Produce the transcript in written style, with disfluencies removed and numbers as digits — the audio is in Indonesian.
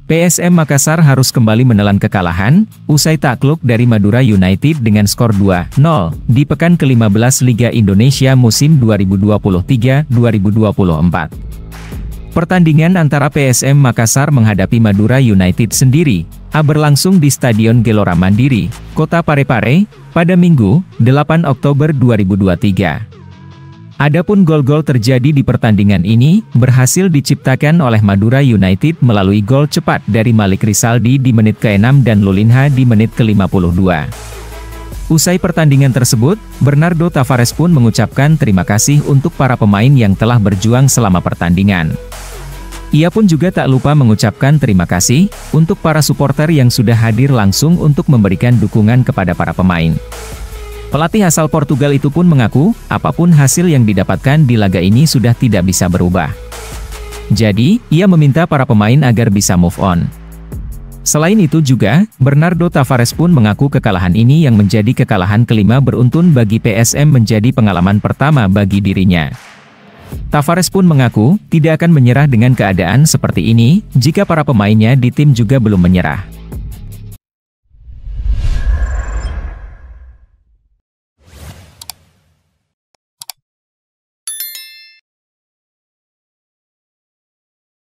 PSM Makassar harus kembali menelan kekalahan, usai takluk dari Madura United dengan skor 2-0, di pekan ke-15 Liga Indonesia musim 2023-2024. Pertandingan antara PSM Makassar menghadapi Madura United sendiri, berlangsung di Stadion Gelora Mandiri, Kota Parepare, pada Minggu, 8 Oktober 2023. Adapun gol-gol terjadi di pertandingan ini, berhasil diciptakan oleh Madura United melalui gol cepat dari Malik Rizaldi di menit ke-6 dan Lulinha di menit ke-52. Usai pertandingan tersebut, Bernardo Tavares pun mengucapkan terima kasih untuk para pemain yang telah berjuang selama pertandingan. Ia pun juga tak lupa mengucapkan terima kasih untuk para supporter yang sudah hadir langsung untuk memberikan dukungan kepada para pemain. Pelatih asal Portugal itu pun mengaku, apapun hasil yang didapatkan di laga ini sudah tidak bisa berubah. Jadi, ia meminta para pemain agar bisa move on. Selain itu juga, Bernardo Tavares pun mengaku kekalahan ini yang menjadi kekalahan kelima beruntun bagi PSM menjadi pengalaman pertama bagi dirinya. Tavares pun mengaku, tidak akan menyerah dengan keadaan seperti ini, jika para pemainnya di tim juga belum menyerah.